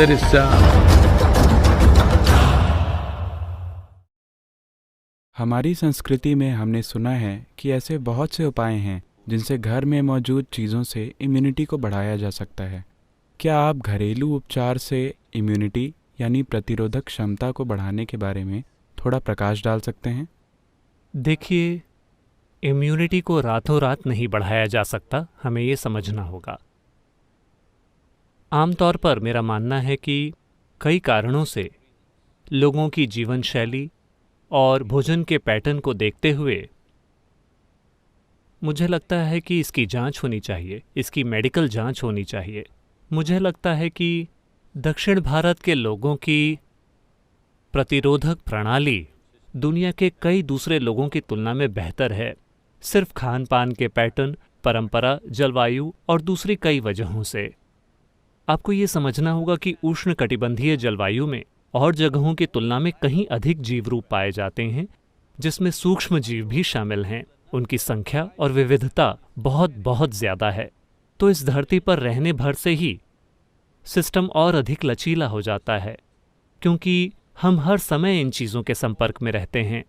there is हमारी संस्कृति में हमने सुना है कि ऐसे बहुत से उपाय हैं जिनसे घर में मौजूद चीज़ों से इम्यूनिटी को बढ़ाया जा सकता है। क्या आप घरेलू उपचार से इम्यूनिटी यानी प्रतिरोधक क्षमता को बढ़ाने के बारे में थोड़ा प्रकाश डाल सकते हैं? देखिए, इम्यूनिटी को रातों रात नहीं बढ़ाया जा सकता, हमें ये समझना होगा। आमतौर पर मेरा मानना है कि कई कारणों से लोगों की जीवन शैली और भोजन के पैटर्न को देखते हुए मुझे लगता है कि इसकी जांच होनी चाहिए, इसकी मेडिकल जांच होनी चाहिए। मुझे लगता है कि दक्षिण भारत के लोगों की प्रतिरोधक प्रणाली दुनिया के कई दूसरे लोगों की तुलना में बेहतर है, सिर्फ खान पान के पैटर्न, परंपरा, जलवायु और दूसरी कई वजहों से। आपको ये समझना होगा कि उष्णकटिबंधीय जलवायु में और जगहों की तुलना में कहीं अधिक जीव रूप पाए जाते हैं, जिसमें सूक्ष्म जीव भी शामिल हैं। उनकी संख्या और विविधता बहुत बहुत ज़्यादा है। तो इस धरती पर रहने भर से ही सिस्टम और अधिक लचीला हो जाता है, क्योंकि हम हर समय इन चीज़ों के संपर्क में रहते हैं।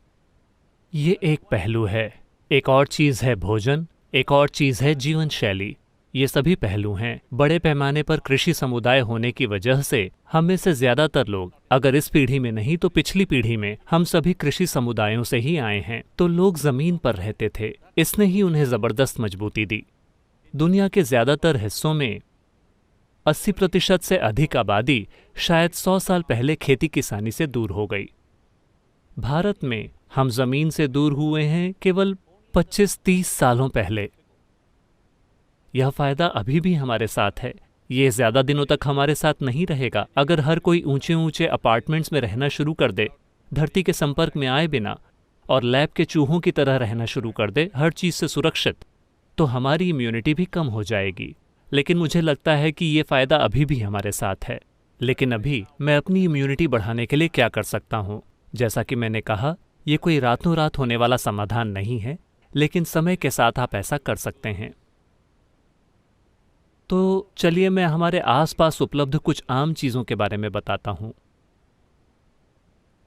ये एक पहलू है। एक और चीज़ है भोजन, एक और चीज़ है जीवन शैली। ये सभी पहलू हैं। बड़े पैमाने पर कृषि समुदाय होने की वजह से हम में से ज़्यादातर लोग, अगर इस पीढ़ी में नहीं तो पिछली पीढ़ी में, हम सभी कृषि समुदायों से ही आए हैं। तो लोग ज़मीन पर रहते थे, इसने ही उन्हें ज़बरदस्त मजबूती दी। दुनिया के ज़्यादातर हिस्सों में 80% से अधिक आबादी शायद 100 साल पहले खेती किसानी से दूर हो गई। भारत में हम ज़मीन से दूर हुए हैं केवल 25-30 सालों पहले। यह फ़ायदा अभी भी हमारे साथ है। ये ज़्यादा दिनों तक हमारे साथ नहीं रहेगा। अगर हर कोई ऊंचे ऊंचे अपार्टमेंट्स में रहना शुरू कर दे, धरती के संपर्क में आए बिना, और लैब के चूहों की तरह रहना शुरू कर दे, हर चीज़ से सुरक्षित, तो हमारी इम्यूनिटी भी कम हो जाएगी। लेकिन मुझे लगता है कि ये फ़ायदा अभी भी हमारे साथ है। लेकिन अभी मैं अपनी इम्यूनिटी बढ़ाने के लिए क्या कर सकता हूँ? जैसा कि मैंने कहा, ये कोई रातों रात होने वाला समाधान नहीं है, लेकिन समय के साथ आप ऐसा कर सकते हैं। तो चलिए मैं हमारे आसपास उपलब्ध कुछ आम चीज़ों के बारे में बताता हूँ।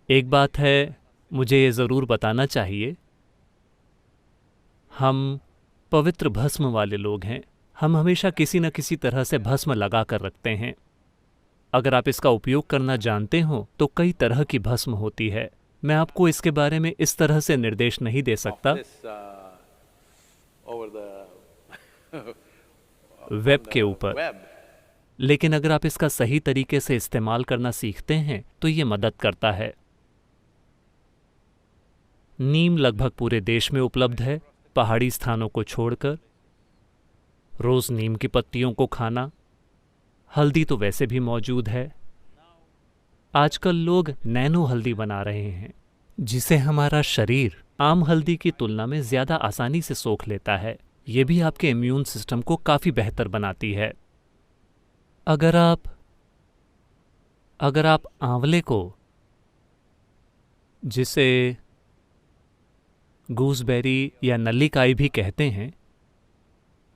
एक बात है, मुझे ये ज़रूर बताना चाहिए, हम पवित्र भस्म वाले लोग हैं। हम हमेशा किसी न किसी तरह से भस्म लगा कर रखते हैं। अगर आप इसका उपयोग करना जानते हो तो कई तरह की भस्म होती है। मैं आपको इसके बारे में इस तरह से निर्देश नहीं दे सकता वेब के ऊपर, लेकिन अगर आप इसका सही तरीके से इस्तेमाल करना सीखते हैं तो ये मदद करता है। नीम लगभग पूरे देश में उपलब्ध है, पहाड़ी स्थानों को छोड़कर। रोज नीम की पत्तियों को खाना। हल्दी तो वैसे भी मौजूद है। आजकल लोग नैनो हल्दी बना रहे हैं, जिसे हमारा शरीर आम हल्दी की तुलना में ज़्यादा आसानी से सोख लेता है। ये भी आपके इम्यून सिस्टम को काफ़ी बेहतर बनाती है। अगर आप आंवले को, जिसे गूसबेरी या नल्लीकाई भी कहते हैं,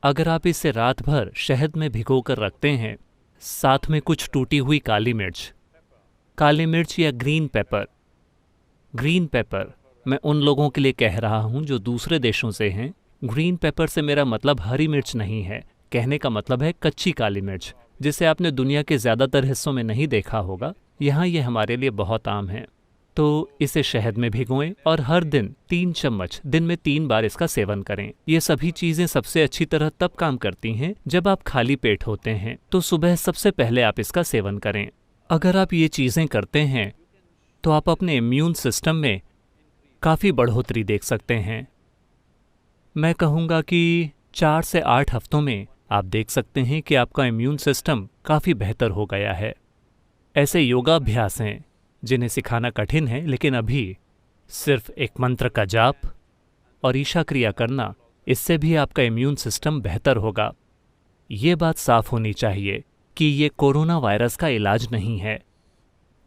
अगर आप इसे रात भर शहद में भिगोकर रखते हैं, साथ में कुछ टूटी हुई काली मिर्च या ग्रीन पेपर, मैं उन लोगों के लिए कह रहा हूं जो दूसरे देशों से हैं। ग्रीन पेपर से मेरा मतलब हरी मिर्च नहीं है, कहने का मतलब है कच्ची काली मिर्च, जिसे आपने दुनिया के ज़्यादातर हिस्सों में नहीं देखा होगा। यहाँ ये हमारे लिए बहुत आम है। तो इसे शहद में भिगोएं और हर दिन 3 चम्मच, दिन में 3 बार इसका सेवन करें। ये सभी चीज़ें सबसे अच्छी तरह तब काम करती हैं जब आप खाली पेट होते हैं, तो सुबह सबसे पहले आप इसका सेवन करें। अगर आप ये चीज़ें करते हैं तो आप अपने इम्यून सिस्टम में काफ़ी बढ़ोतरी देख सकते हैं। मैं कहूँगा कि 4 से 8 हफ्तों में आप देख सकते हैं कि आपका इम्यून सिस्टम काफ़ी बेहतर हो गया है। ऐसे योगाभ्यास हैं जिन्हें सिखाना कठिन है, लेकिन अभी सिर्फ एक मंत्र का जाप और ईशा क्रिया करना, इससे भी आपका इम्यून सिस्टम बेहतर होगा। ये बात साफ होनी चाहिए कि ये कोरोना वायरस का इलाज नहीं है,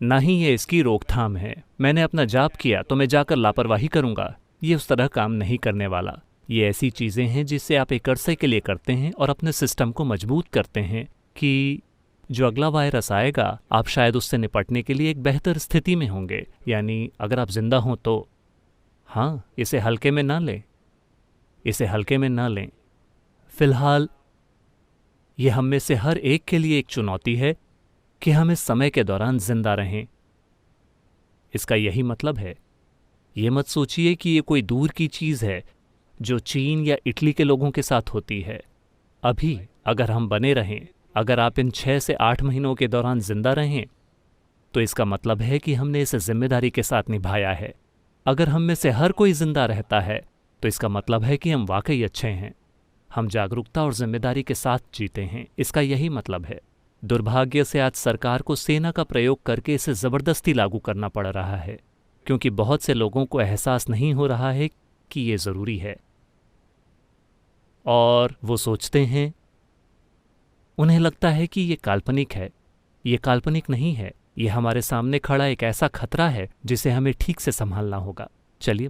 ना ही ये इसकी रोकथाम है। मैंने अपना जाप किया तो मैं जाकर लापरवाही करूँगा, ये उस तरह काम नहीं करने वाला। ये ऐसी चीज़ें हैं जिससे आप एक अरसे के लिए करते हैं और अपने सिस्टम को मजबूत करते हैं कि जो अगला वायरस आएगा आप शायद उससे निपटने के लिए एक बेहतर स्थिति में होंगे। यानी अगर आप जिंदा हों तो हाँ, इसे हल्के में ना लें, इसे हल्के में ना लें। फिलहाल ये हम में से हर एक के लिए एक चुनौती है कि हम इस समय के दौरान जिंदा रहें। इसका यही मतलब है। ये मत सोचिए कि ये कोई दूर की चीज़ है जो चीन या इटली के लोगों के साथ होती है। अभी अगर हम बने रहें, अगर आप इन 6 से 8 महीनों के दौरान जिंदा रहें, तो इसका मतलब है कि हमने इसे जिम्मेदारी के साथ निभाया है। अगर हम में से हर कोई जिंदा रहता है तो इसका मतलब है कि हम वाकई अच्छे हैं। हम जागरूकता और जिम्मेदारी के साथ जीते हैं। इसका यही मतलब है। दुर्भाग्य से आज सरकार को सेना का प्रयोग करके इसे ज़बरदस्ती लागू करना पड़ रहा है, क्योंकि बहुत से लोगों को एहसास नहीं हो रहा है कि ये ज़रूरी है। और वो सोचते हैं, उन्हें लगता है कि ये काल्पनिक है। ये काल्पनिक नहीं है, ये हमारे सामने खड़ा एक ऐसा खतरा है जिसे हमें ठीक से संभालना होगा। चलिए